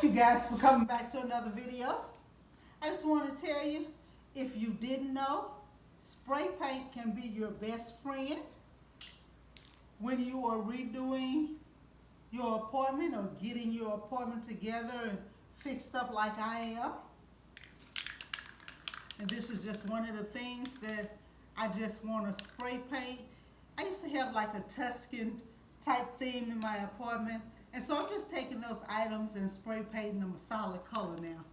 Thank you guys for coming back to another video. I just want to tell you, if you didn't know, spray paint can be your best friend when you are redoing your apartment or getting your apartment together and fixed up like I am. And this is just one of the things that I just want to spray paint. I used to have like a Tuscan type theme in my apartment, and so I'm just taking those items and spray painting them a solid color now.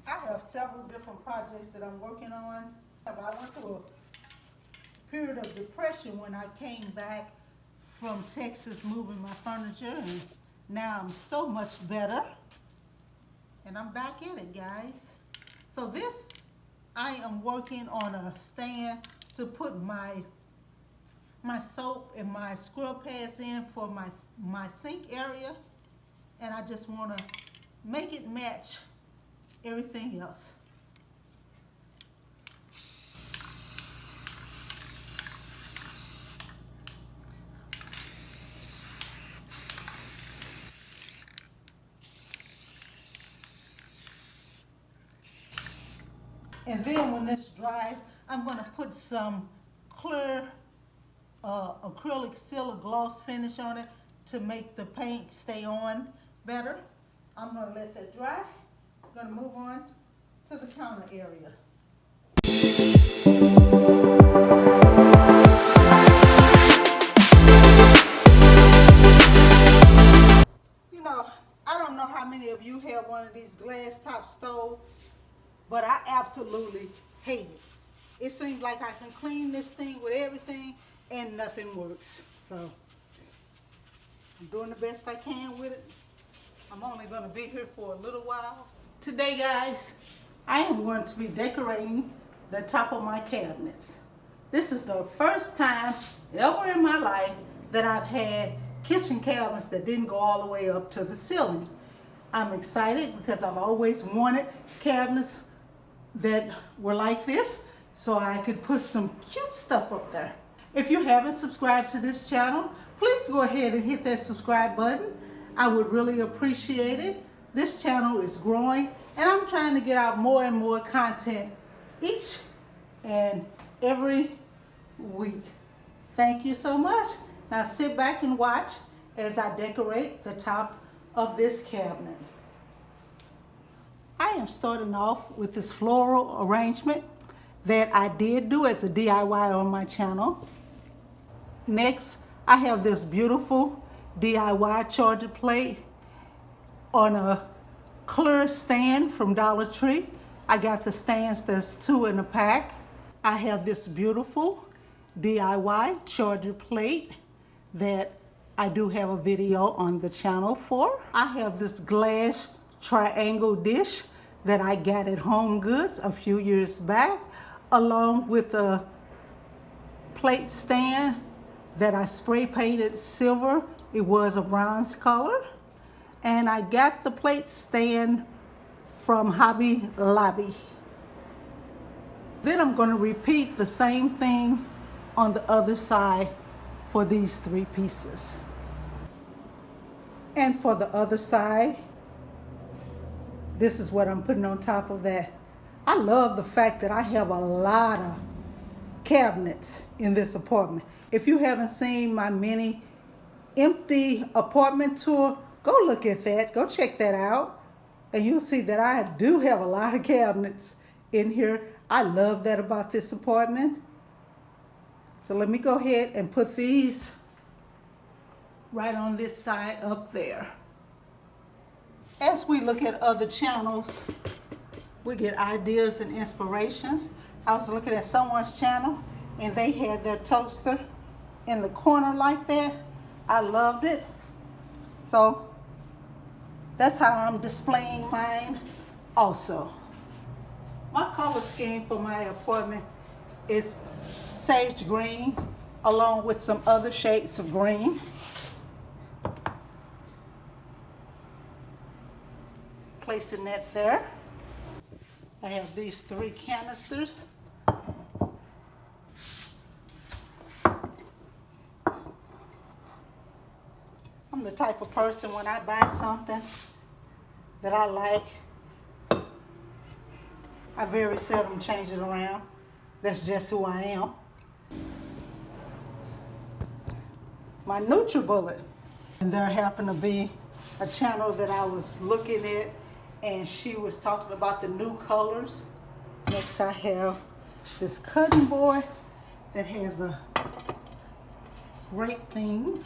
I have several different projects that I'm working on. I went through a period of depression when I came back from Texas moving my furniture, and now I'm so much better. And I'm back in it, guys. So this, I am working on a stand to put my soap and my scrub pads in for my sink area. And I just want to make it match everything else. And then when this dries, I'm going to put some clear acrylic seal gloss finish on it to make the paint stay on better. I'm going to let that dry. I'm going to move on to the counter area. You know, I don't know how many of you have one of these glass top stoves, but I absolutely hate it. It seems like I can clean this thing with everything and nothing works. So I'm doing the best I can with it. I'm only going to be here for a little while. Today, guys, I am going to be decorating the top of my cabinets. This is the first time ever in my life that I've had kitchen cabinets that didn't go all the way up to the ceiling. I'm excited because I've always wanted cabinets that were like this so I could put some cute stuff up there. If you haven't subscribed to this channel, please go ahead and hit that subscribe button. I would really appreciate it. This channel is growing and I'm trying to get out more and more content each and every week. Thank you so much. Now sit back and watch as I decorate the top of this cabinet. I am starting off with this floral arrangement that I did do as a DIY on my channel. Next, I have this beautiful DIY charger plate on a clear stand from Dollar Tree. I got the stands, there's 2 in a pack. I have this beautiful DIY charger plate that I do have a video on the channel for. I have this glass triangle dish that I got at Home Goods a few years back, along with a plate stand that I spray painted silver. It was a bronze color. And I got the plate stand from Hobby Lobby. Then I'm going to repeat the same thing on the other side for these 3 pieces. And for the other side, this is what I'm putting on top of that. I love the fact that I have a lot of cabinets in this apartment. If you haven't seen my mini empty apartment tour, go look at that. Go check that out. And you'll see that I do have a lot of cabinets in here. I love that about this apartment. So let me go ahead and put these right on this side up there. As we look at other channels, we get ideas and inspirations. I was looking at someone's channel and they had their toaster in the corner like that. I loved it. So that's how I'm displaying mine also. My color scheme for my apartment is sage green along with some other shades of green. Placing that there. I have these 3 canisters I'm the type of person, when I buy something that I like, I very seldom change it around. That's just who I am. My NutriBullet. And there happened to be a channel that I was looking at, and she was talking about the new colors. Next I have this cutting board that has a great theme.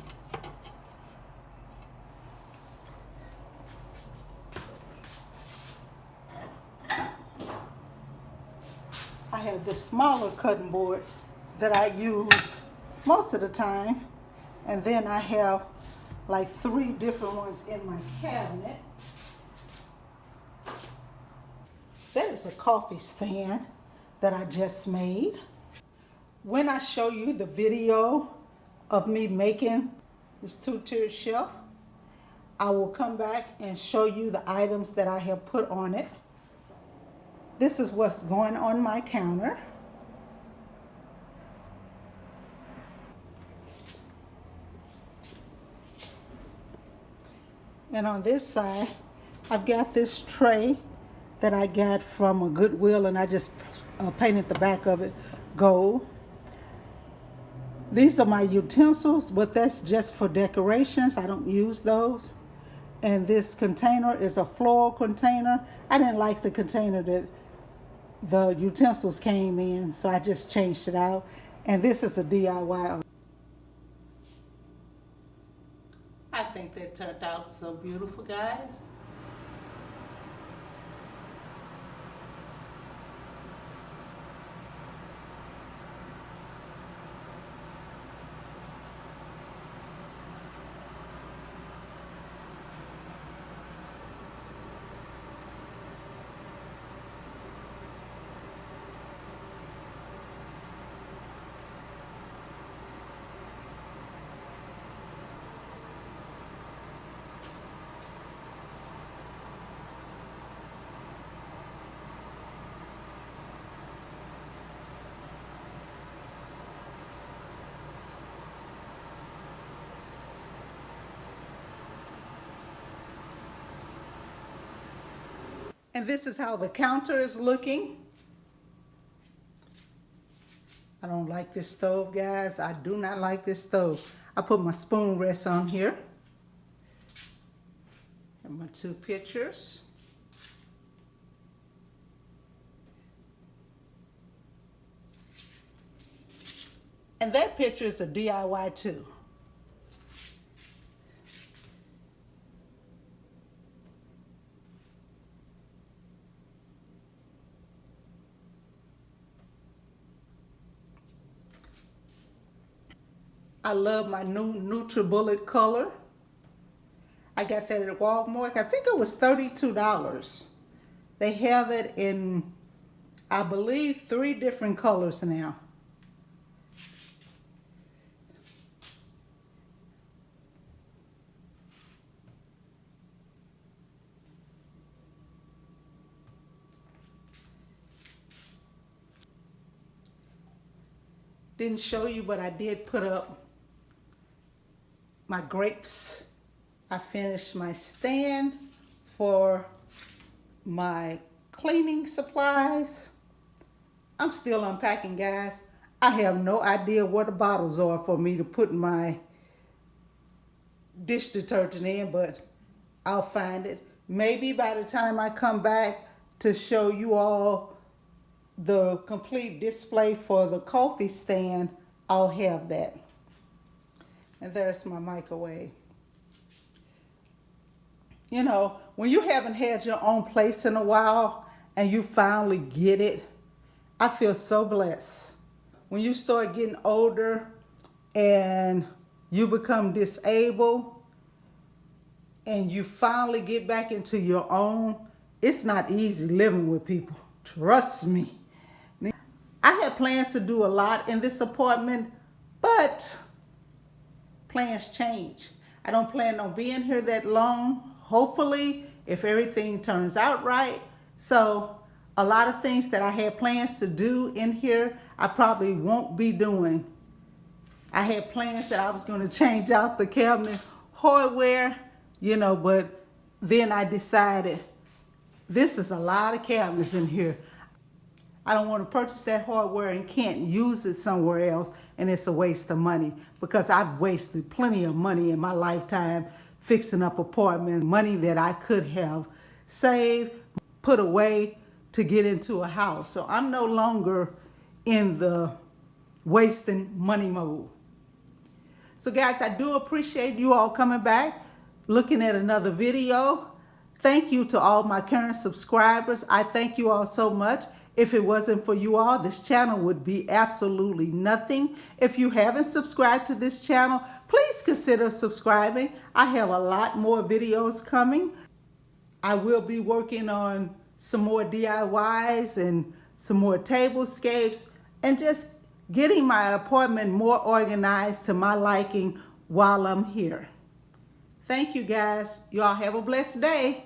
I have this smaller cutting board that I use most of the time, and then I have like 3 different ones in my cabinet. That is a coffee stand that I just made. When I show you the video of me making this 2-tier shelf, I will come back and show you the items that I have put on it. This is what's going on my counter. And on this side, I've got this tray that I got from a Goodwill, and I just painted the back of it gold. These are my utensils, but that's just for decorations. I don't use those. And this container is a floral container. I didn't like the container that the utensils came in, so I just changed it out. And this is a DIY. I think that turned out so beautiful, guys. And this is how the counter is looking. I don't like this stove, guys. I do not like this stove. I put my spoon rest on here. And my 2 pictures. And that picture is a DIY too. I love my new NutriBullet color. I got that at Walmart. I think it was $32. They have it in, I believe, 3 different colors now. Didn't show you, but I did put up my grapes. I finished my stand for my cleaning supplies. I'm still unpacking, guys. I have no idea where the bottles are for me to put my dish detergent in, but I'll find it. Maybe by the time I come back to show you all the complete display for the coffee stand, I'll have that. And there's my microwave. You know, when you haven't had your own place in a while and you finally get it, I feel so blessed. When you start getting older and you become disabled and you finally get back into your own, it's not easy living with people. Trust me. I had plans to do a lot in this apartment, but plans change. I don't plan on being here that long, hopefully, if everything turns out right. So a lot of things that I had plans to do in here, I probably won't be doing. I had plans that I was going to change out the cabinet hardware, you know, but then I decided this is a lot of cabinets in here. I don't want to purchase that hardware and can't use it somewhere else, and it's a waste of money, because I've wasted plenty of money in my lifetime fixing up apartments, money that I could have saved, put away to get into a house. So I'm no longer in the wasting money mode. So guys, I do appreciate you all coming back, looking at another video. Thank you to all my current subscribers. I thank you all so much. If it wasn't for you all, this channel would be absolutely nothing. If you haven't subscribed to this channel, please consider subscribing. I have a lot more videos coming. I will be working on some more DIYs and some more tablescapes, and just getting my apartment more organized to my liking while I'm here. Thank you guys. Y'all have a blessed day.